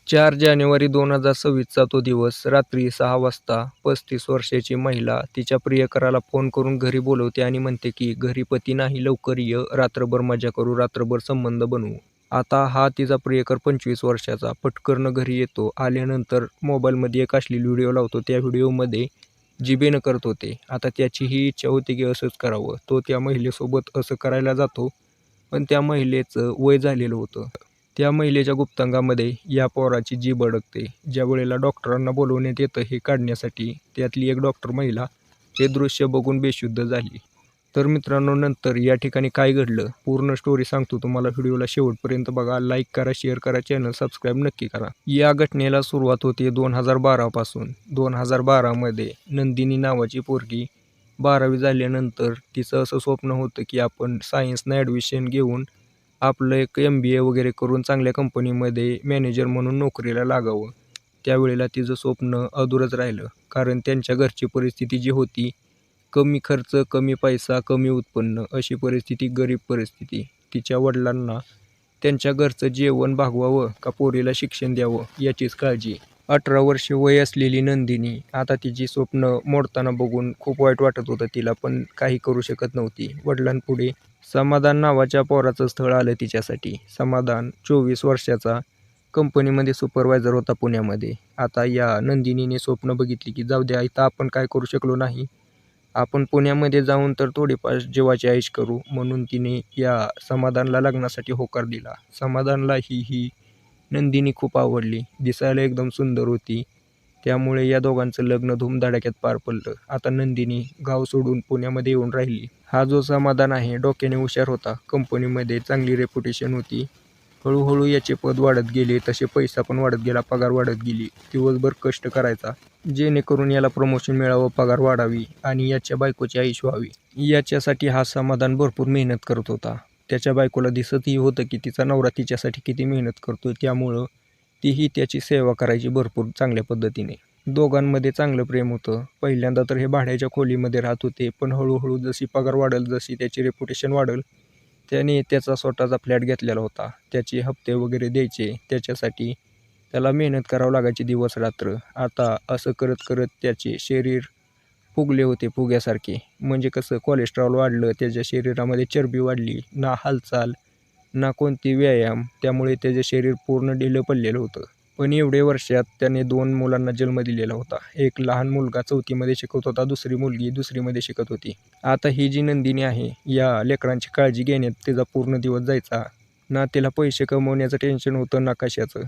4 जानेवारी 2026चा तो दिवस. रात्री 6 वाजता 35 वर्षाची महिला तिच्या प्रियकराला फोन करून घरी बोलवते आणि म्हणते की घरी पती नाही, लवकर ये, रात्रभर मजा करू, रात्रभर संबंध बनवू. आता हा तिचा प्रियकर 25 वर्षाचा पटकन घरी येतो. आल्यानंतर मोबाईलमध्ये एक अश्लील व्हिडिओ लावतो. त्या व्हिडिओमध्ये जिभेनं करत होते. आता त्याची ही इच्छा होती की असंच करावं. तो त्या महिलेसोबत असं करायला जातो, पण त्या महिलेचं वय झालेलं होतं. त्या महिलेच्या गुप्तांगामध्ये या पोराची जीभ अडकते. ज्या वेळेला डॉक्टरांना बोलवण्यात येतं हे काढण्यासाठी, त्यातली एक डॉक्टर महिला हे दृश्य बघून बेशुद्ध झाली. तर मित्रांनो, नंतर या ठिकाणी काय घडलं पूर्ण स्टोरी सांगतो तुम्हाला. व्हिडिओला शेवटपर्यंत बघा. लाईक करा, शेअर करा, चॅनल सबस्क्राईब नक्की करा. या घटनेला सुरुवात होते 2012 पासून. 2012 मध्ये नंदिनी नावाची पोरगी 12वी झाल्यानंतर तिचं असं स्वप्न होतं की आपण सायन्सनं ॲडमिशन घेऊन आपलं एक MBA वगैरे करून चांगल्या कंपनीमध्ये मॅनेजर म्हणून नोकरीला लागावं. त्यावेळेला तिचं स्वप्न अधुरंच राहिलं. कारण त्यांच्या घरची परिस्थिती जी होती, कमी खर्च, कमी पैसा, कमी उत्पन्न अशी परिस्थिती, गरीब परिस्थिती. तिच्या वडिलांना त्यांच्या घरचं जेवण भागवावं का पोरीला शिक्षण द्यावं याचीच काळजी. 18 वर्षे वय असलेली नंदिनी आता तिची स्वप्न मोडताना बघून खूप वाईट वाटत होतं तिला, पण काही करू शकत नव्हती. वडिलांपुढे समाधान नावाच्या पोराचं स्थळ आलं तिच्यासाठी. समाधान 24 वर्षाचा, कंपनीमध्ये सुपरवायझर होता पुण्यामध्ये. आता या नंदिनीने स्वप्न बघितली की जाऊ द्या, इथं आपण काय करू शकलो नाही, आपण पुण्यामध्ये जाऊन तर थोडीफार जीवाची ऐश करू, म्हणून तिने या समाधानला लग्नासाठी होकार दिला. समाधानला ही नंदिनी खूप आवडली. दिसायला एकदम सुंदर होती. त्यामुळे या दोघांचं लग्न धूमधडाक्यात पार पडलं. आता नंदिनी गाव सोडून पुण्यामध्ये येऊन राहिली. हा जो समाधान आहे डोक्याने हुशार होता. कंपनीमध्ये चांगली रेप्युटेशन होती. हळूहळू याचे पद वाढत गेले, तसे पैसा पण वाढत गेला, पगार वाढत गेली. दिवसभर कष्ट करायचा जेणेकरून याला प्रमोशन मिळावं, पगार वाढावी आणि याच्या बायकोची ऐश व्हावी. याच्यासाठी हा समाधान भरपूर मेहनत करत होता. त्याच्या बायकोला दिसतही होतं की तिचा नवरा तिच्यासाठी किती मेहनत करतोय, त्यामुळं तीही त्याची सेवा करायची भरपूर चांगल्या पद्धतीने. दोघांमध्ये चांगलं प्रेम होतं. पहिल्यांदा तर हे भाड्याच्या खोलीमध्ये राहत होते, पण हळूहळू जशी पगार वाढेल, जशी त्याची रेप्युटेशन वाढेल, त्याने त्याचा स्वतःचा फ्लॅट घेतलेला होता. त्याचे हप्ते वगैरे द्यायचे, त्याच्यासाठी त्याला मेहनत करावं लागायची दिवस रात्र. आता असं करत करत त्याचे शरीर फुगले होते फुग्यासारखे. म्हणजे कसं, कोलेस्ट्रॉल वाढलं, त्याच्या शरीरामध्ये चरबी वाढली, ना हालचाल ना कोणती व्यायाम, त्यामुळे त्याचे शरीर पूर्ण ढिलं पडलेलं होतं. पण एवढ्या वर्षात त्याने 2 मुलांना जन्म दिलेला होता. एक लहान मुलगा 4थीमध्ये शिकत होता, दुसरी मुलगी 2रीमध्ये शिकत होती. आता ही जी नंदिनी आहे, या लेकरांची काळजी घेण्यात तिचा पूर्ण दिवस जायचा. ना तिला पैसे कमवण्याचं टेन्शन होतं ना कशाचं.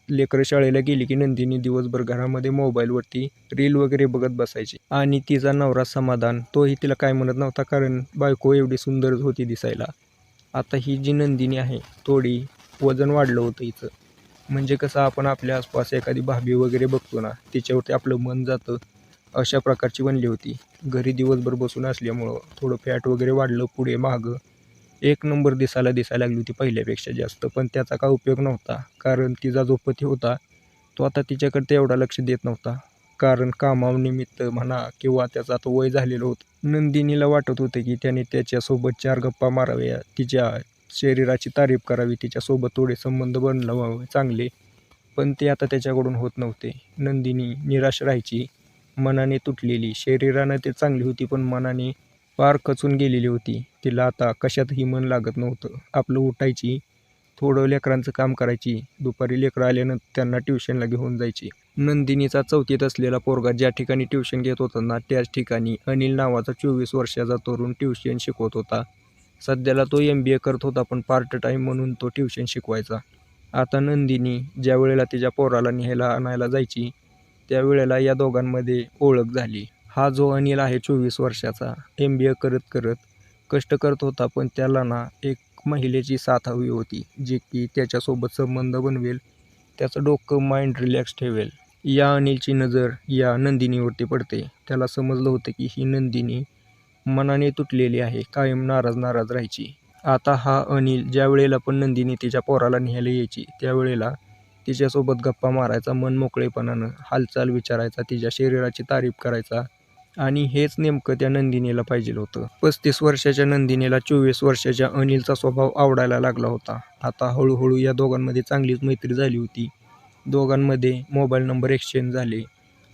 लेकरं शाळेला गेली की नंदिनी दिवसभर घरामध्ये मोबाईलवरती रील वगैरे बघत बसायची. आणि तिचा नवरा समाधान, तोही तिला काय म्हणत नव्हता, कारण बायको एवढी सुंदरच होती दिसायला. आता ही जी नंदिनी आहे, थोडी वजन वाढलं होतं हिचं. म्हणजे कसं, आपण आपल्या आसपास एखादी भाभी वगैरे बघतो ना, तिच्यावरती आपलं मन जातं, अशा प्रकारची बनली होती. घरी दिवसभर बसून असल्यामुळं थोडं फॅट वगैरे वाढलं पुढे मागं. एक नंबर दिसायला लागली होती पहिल्यापेक्षा जास्त. पण त्याचा काय उपयोग नव्हता, कारण तिचा जो पती होता तो आता तिच्याकडे तेवढा लक्ष देत नव्हता. कारण कामानिमित्त म्हणा किंवा त्याचं आता वय झालेलं होतं. नंदिनीला वाटत होतं की त्याने त्याच्यासोबत 4 गप्पा माराव्या, तिच्या शरीराची तारीफ करावी, तिच्यासोबत थोडे संबंध बनवावे चांगले, पण ते आता त्याच्याकडून होत नव्हते. नंदिनी निराश राहायची, मनाने तुटलेली. शरीरानं ते चांगली होती, पण मनाने पार खचून गेलेली होती. तिला आता कशातही मन लागत नव्हतं. आपलं उठायची, थोडं लेकरांचं काम करायची, दुपारी लेकरं आल्यानंतर त्यांना ट्युशनला घेऊन जायची. नंदिनीचा 4थीत असलेला पोरगा ज्या ठिकाणी ट्युशन घेत होता ना, त्याच ठिकाणी अनिल नावाचा 24 वर्षाचा तरुण ट्युशन शिकवत होता. सध्याला तो MBA करत होता, पण पार्ट टाईम म्हणून तो ट्युशन शिकवायचा. आता नंदिनी ज्या वेळेला तिच्या पोराला न्यायला आणायला जायची, त्यावेळेला या दोघांमध्ये ओळख झाली. हा जो अनिल आहे 24 वर्षाचा, MBA करत करत कष्ट करत होता, पण त्याला ना एक महिलेची साथ हवी होती, जी की त्याच्यासोबत संबंध बनवेल, त्याचं डोकं माइंड रिलॅक्स ठेवेल. या अनिलची नजर या नंदिनीवरती पडते. त्याला समजलं होतं की ही नंदिनी मनाने तुटलेली आहे, कायम नाराज राहायची. आता हा अनिल ज्या वेळेला पण नंदिनी तिच्या पोराला न्यायला यायची, त्यावेळेला तिच्यासोबत गप्पा मारायचा मनमोकळेपणानं, हालचाल विचारायचा, तिच्या शरीराची तारीफ करायचा. आणि हेच नेमकं त्या नंदिनीला पाहिजे होतं. 35 वर्षाच्या नंदिनीला 24 वर्षाच्या अनिलचा स्वभाव आवडायला लागला होता. आता हळूहळू या दोघांमध्ये चांगलीच मैत्री झाली होती. दोघांमध्ये मोबाईल नंबर एक्सचेंज झाले.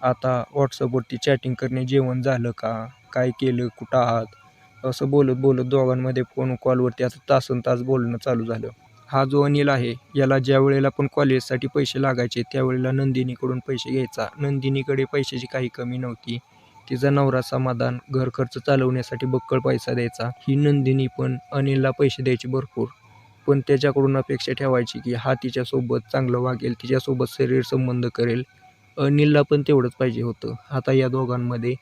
आता WhatsAppवरती चॅटिंग करणे, जेवण झालं का, काय केलं, कुठं आहात, असं बोलत बोलत दोघांमध्ये फोन कॉलवरती आता तासनतास बोलणं चालू झालं. हा जो अनिल आहे याला ज्या वेळेला पण कॉलेजसाठी पैसे लागायचे त्यावेळेला नंदिनीकडून पैसे घ्यायचा. नंदिनीकडे पैशाची काही कमी नव्हती. तिचा नवरा समाधान घर खर्च चालवण्यासाठी बक्कळ पैसा द्यायचा. ही नंदिनी पण अनिलला पैसे द्यायची भरपूर, पण त्याच्याकडून अपेक्षा ठेवायची की हा तिच्यासोबत चांगलं वागेल, तिच्यासोबत शरीर संबंध करेल. अनिलला पण तेवढंच पाहिजे होतं. आता या दोघांमध्ये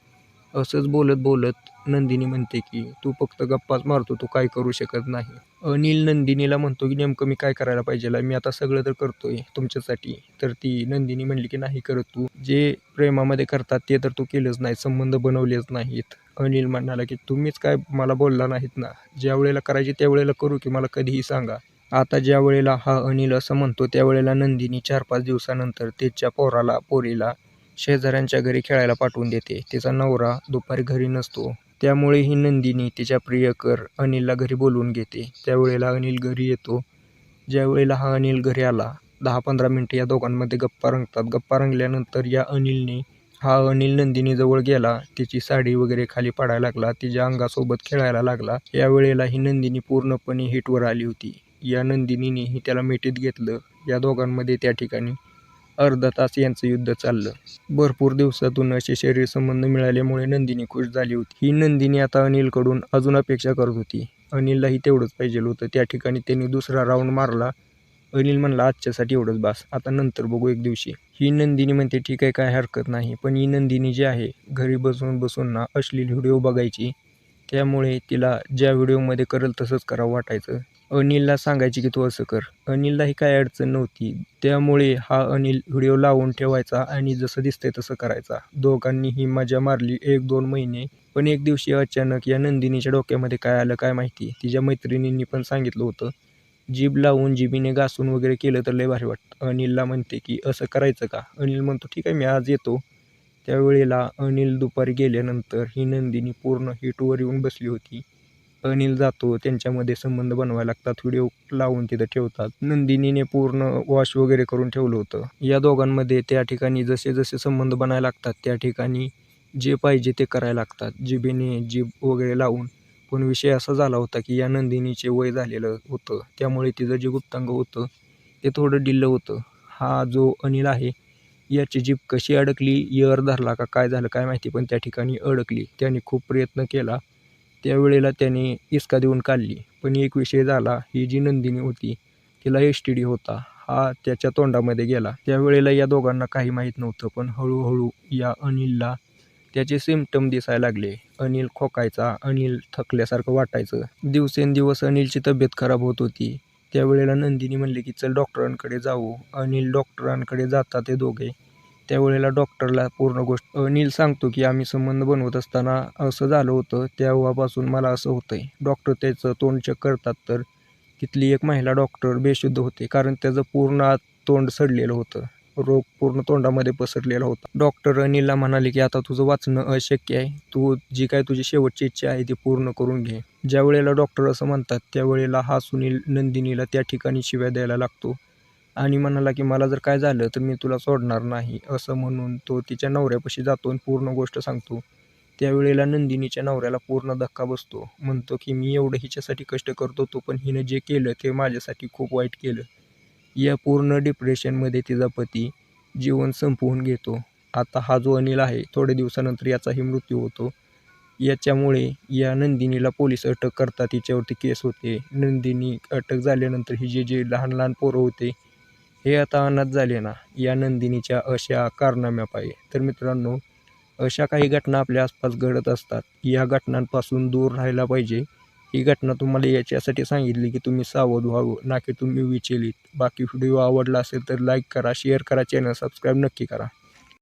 असंच बोलत बोलत नंदिनी म्हणते की तू फक्त गप्पाच मारतो, तू काय करू शकत नाही. अनिल नंदिनीला म्हणतो की नेमकं मी काय करायला पाहिजे, मी आता सगळं तर करतोय तुमच्यासाठी. तर ती नंदिनी म्हणली की नाही करत, तू जे प्रेमामध्ये करतात ते तर तू केलंच नाही, संबंध बनवलेच नाहीत. अनिल म्हणाला की तुम्हीच काय मला बोलला नाहीत ना, ज्या वेळेला करायची त्यावेळेला करू की मला कधीही सांगा. आता ज्या वेळेला हा अनिल असं म्हणतो त्यावेळेला नंदिनी 4-5 दिवसानंतर तिच्या पोरीला शेजाऱ्यांच्या घरी खेळायला पाठवून देते. तिचा नवरा दुपारी घरी नसतो, त्यामुळे ही नंदिनी तिच्या प्रियकर अनिलला घरी बोलवून घेते. त्यावेळेला अनिल घरी येतो. ज्यावेळेला हा अनिल घरी आला 10-15 मिनटं या दोघांमध्ये गप्पा रंगतात. गप्पा रंगल्यानंतर हा अनिल नंदिनीजवळ गेला, तिची साडी वगैरे खाली पडायला लागला, तिच्या अंगासोबत खेळायला लागला. यावेळेला ही नंदिनी पूर्णपणे हिटवर आली होती. या नंदिनीनेही त्याला मिठीत घेतलं. या दोघांमध्ये त्या ठिकाणी अर्धा तास यांचं युद्ध चाललं. भरपूर दिवसातून असे शरीर संबंध मिळाल्यामुळे नंदिनी खुश झाली होती. ही नंदिनी आता अनिलकडून अजून अपेक्षा करत होती. अनिललाही तेवढंच पाहिजे होतं. त्या ठिकाणी त्यांनी दुसरा राऊंड मारला. अनिल म्हणला आजच्यासाठी एवढंच बास, आता नंतर बघू एक दिवशी. ही नंदिनी म्हणते ठीक आहे, काय हरकत नाही. पण ही नंदिनी जी आहे घरी बसून बसून ना अश्लील व्हिडिओ बघायची, त्यामुळे तिला ज्या व्हिडिओमध्ये करेल तसंच करावं वाटायचं. अनिलला सांगायची की तू असं कर. अनिललाही काय अडचण नव्हती, त्यामुळे हा अनिल व्हिडिओ लावून ठेवायचा आणि जसं दिसतंय तसं करायचा. दोघांनीही मजा मारली 1-2 महिने. पण एक दिवशी अचानक या नंदिनीच्या डोक्यामध्ये काय आलं काय माहिती. तिच्या मैत्रिणींनी पण सांगितलं होतं, जीभ लावून जिभीने घासून वगैरे केलं तर लय भारी वाटतं. अनिलला म्हणते की असं करायचं का. अनिल म्हणतो ठीक आहे, मी आज येतो. त्यावेळेला अनिल दुपारी गेल्यानंतर ही नंदिनी पूर्ण हिटवर येऊन बसली होती. अनिल जातो, त्यांच्यामध्ये संबंध बनवायला लागतात, व्हिडिओ लावून तिथं ठेवतात. नंदिनीने पूर्ण वॉश वगैरे करून ठेवलं होतं. या दोघांमध्ये त्या ठिकाणी जसे जसे संबंध बनायला लागतात त्या ठिकाणी जे पाहिजे ते करायला लागतात, जिभेने जीभ वगैरे लावून. पण विषय असा झाला होता की या नंदिनीचे वय झालेलं होतं, त्यामुळे तिचं जे गुप्तांग होतं ते थोडं ढिल्लं होतं. हा जो अनिल आहे याची जीभ कशी अडकली, एअर धरला का काय झालं काय माहिती, पण त्या ठिकाणी अडकली. त्याने खूप प्रयत्न केला, त्यावेळेला त्याने इसका देऊन काढली. पण एक विषय झाला, ही जी नंदिनी होती तिला STD होता, हा त्याच्या तोंडामध्ये गेला. त्यावेळेला या दोघांना काही माहीत नव्हतं, पण हळूहळू या अनिलला त्याचे सिम्पटम दिसायला लागले. अनिल खोकायचा, अनिल थकल्यासारखं वाटायचं. दिवसेंदिवस अनिलची तब्येत खराब होत होती. त्यावेळेला नंदिनी म्हणली की चल डॉक्टरांकडे जाऊ. अनिल डॉक्टरांकडे जातात ते दोघे. त्यावेळेला डॉक्टरला पूर्ण गोष्ट अनिल सांगतो की आम्ही संबंध बनवत असताना असं झालं होतं, तेव्हापासून मला असं होतंय. डॉक्टर त्याचं तोंड चेक करतात तर तिथली एक महिला डॉक्टर बेशुद्ध होते, कारण त्याचं पूर्ण आत तोंड सडलेलं होतं. रोग पूर्ण तोंडामध्ये पसरलेला होता. डॉक्टर अनिलला म्हणाले की आता तुझं वाचणं अशक्य आहे, तू जी काय तुझी शेवटची इच्छा आहे ती पूर्ण करून घे. ज्या वेळेला डॉक्टर असं म्हणतात त्यावेळेला हा सुनील नंदिनीला त्या ठिकाणी शिव्या द्यायला लागतो आणि म्हणाला की मला जर काय झालं तर मी तुला सोडणार नाही, असं म्हणून तो तिच्या नवऱ्यापाशी जातो आणि पूर्ण गोष्ट सांगतो. त्यावेळेला नंदिनीच्या नवऱ्याला पूर्ण धक्का बसतो. म्हणतो की मी एवढं हिच्यासाठी कष्ट करतो तो, पण हिनं जे केलं ते माझ्यासाठी खूप वाईट केलं. या पूर्ण डिप्रेशनमध्ये तिचा पती जीवन संपवून घेतो. आता हा जो अनिल आहे थोड्या दिवसानंतर याचाही मृत्यू होतो. याच्यामुळे या नंदिनीला पोलीस अटक करतात, तिच्यावरती केस होते. नंदिनी अटक झाल्यानंतर ही जे लहान लहान पोरं होते हे आता अनाथ झाले ना, या नंदिनीच्या अशा कारनाम्यापायी. तर मित्रांनो, अशा काही घटना आपल्या आसपास घडत असतात. या घटनांपासून दूर राहायला पाहिजे. ही घटना तुम्हाला याच्यासाठी सांगितली की तुम्ही सावध व्हावं, ना की तुम्ही विचलित. बाकी व्हिडिओ आवडला असेल तर लाईक करा, शेअर करा, चॅनल सबस्क्राईब नक्की करा.